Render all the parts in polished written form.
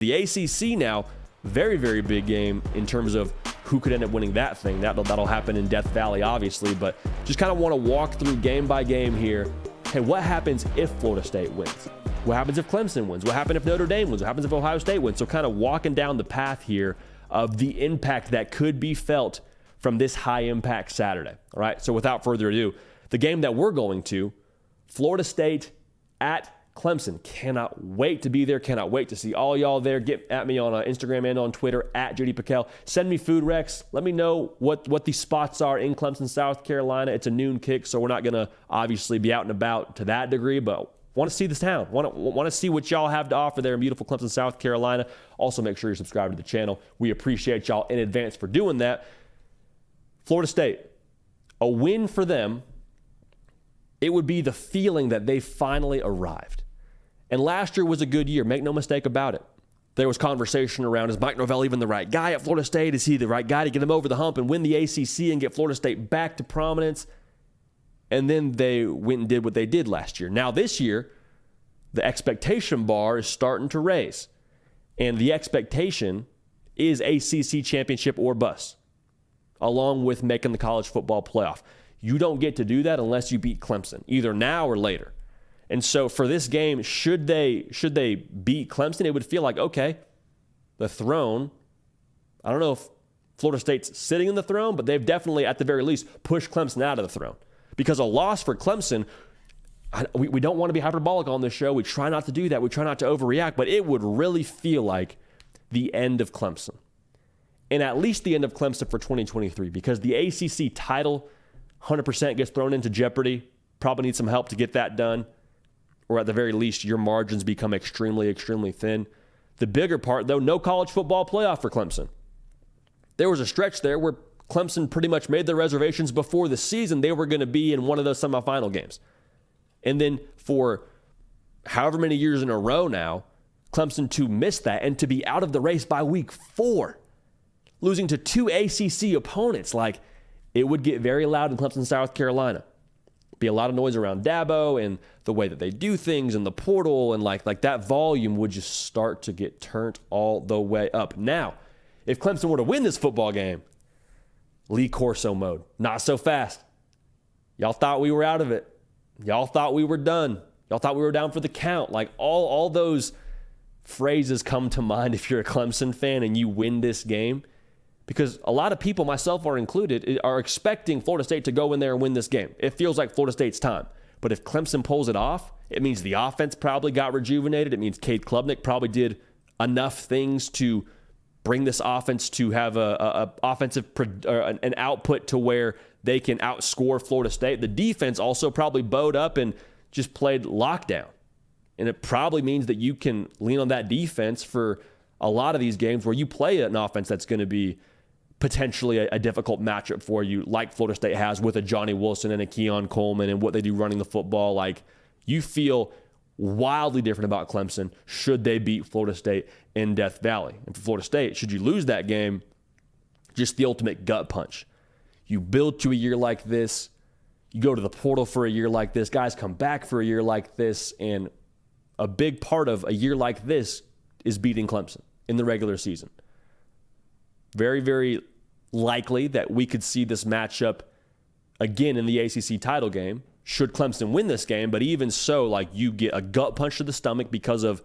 The ACC now, very, very big game in terms of who could end up winning that thing. That'll happen in Death Valley, obviously, but just kind of want to walk through game by game here. Hey, what happens if Florida State wins? What happens if Clemson wins? What happens if Notre Dame wins? What happens if Ohio State wins? So kind of walking down the path here of the impact that could be felt from this high-impact Saturday. All right, so without further ado, the game that we're going to, Florida State at Clemson. Cannot wait to be there. Cannot wait to see all y'all there. Get at me on Instagram and on Twitter at JD Pakel. Send me food recs. Let me know what the spots are in Clemson, South Carolina. It's a noon kick, so we're not going to obviously be out and about to that degree, but want to see this town. Want to see what y'all have to offer there in beautiful Clemson, South Carolina. Also, make sure you're subscribed to the channel. We appreciate y'all in advance for doing that. Florida State, a win for them. It would be the feeling that they finally arrived. And last year was a good year. Make no mistake about it. There was conversation around, is Mike Norvell even the right guy at Florida State? Is he the right guy to get them over the hump and win the ACC and get Florida State back to prominence? And then they went and did what they did last year. Now this year, the expectation bar is starting to raise. And the expectation is ACC championship or bust, along with making the college football playoff. You don't get to do that unless you beat Clemson, either now or later. And so for this game, should they beat Clemson, it would feel like, okay, the throne, I don't know if Florida State's sitting in the throne, but they've definitely, at the very least, pushed Clemson out of the throne. Because a loss for Clemson, we don't want to be hyperbolic on this show. We try not to do that. We try not to overreact, but it would really feel like the end of Clemson. And at least the end of Clemson for 2023, because the ACC title 100% gets thrown into jeopardy. Probably need some help to get that done. Or at the very least, your margins become extremely, extremely thin. The bigger part, though, no college football playoff for Clemson. There was a stretch there where Clemson pretty much made their reservations before the season. They were going to be in one of those semifinal games. And then for however many years in a row now, Clemson to miss that and to be out of the race by week 4, losing to 2 ACC opponents. Like, it would get very loud in Clemson, South Carolina. Be a lot of noise around Dabo and the way that they do things and the portal, and like that volume would just start to get turned all the way up. Now, if Clemson were to win this football game, Lee Corso mode. Not so fast. Y'all thought we were out of it. Y'all thought we were done. Y'all thought we were down for the count. Like all those phrases come to mind if you're a Clemson fan and you win this game. Because a lot of people, myself are included, are expecting Florida State to go in there and win this game. It feels like Florida State's time. But if Clemson pulls it off, it means the offense probably got rejuvenated. It means Cade Klubnik probably did enough things to bring this offense to have an output to where they can outscore Florida State. The defense also probably bowed up and just played lockdown. And it probably means that you can lean on that defense for a lot of these games where you play an offense that's going to be potentially a difficult matchup for you, like Florida State has with a Johnny Wilson and a Keon Coleman and what they do running the football. Like, you feel wildly different about Clemson should they beat Florida State in Death Valley. And for Florida State, should you lose that game, just the ultimate gut punch. You build to a year like this, you go to the portal for a year like this, guys come back for a year like this, and a big part of a year like this is beating Clemson in the regular season. Very, very likely that we could see this matchup again in the ACC title game should Clemson win this game. But even so, like, you get a gut punch to the stomach because of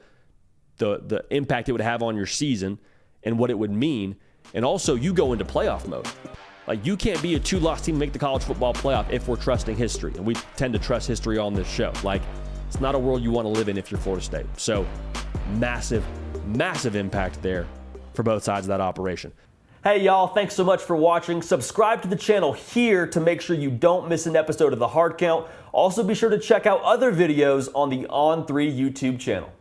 the impact it would have on your season and what it would mean. And also, you go into playoff mode. Like, you can't be a 2-loss team and make the college football playoff if we're trusting history. And we tend to trust history on this show. Like, it's not a world you want to live in if you're Florida State. So, massive, massive impact there for both sides of that operation. Hey y'all, thanks so much for watching. Subscribe to the channel here to make sure you don't miss an episode of The Hard Count. Also be sure to check out other videos on the On3 YouTube channel.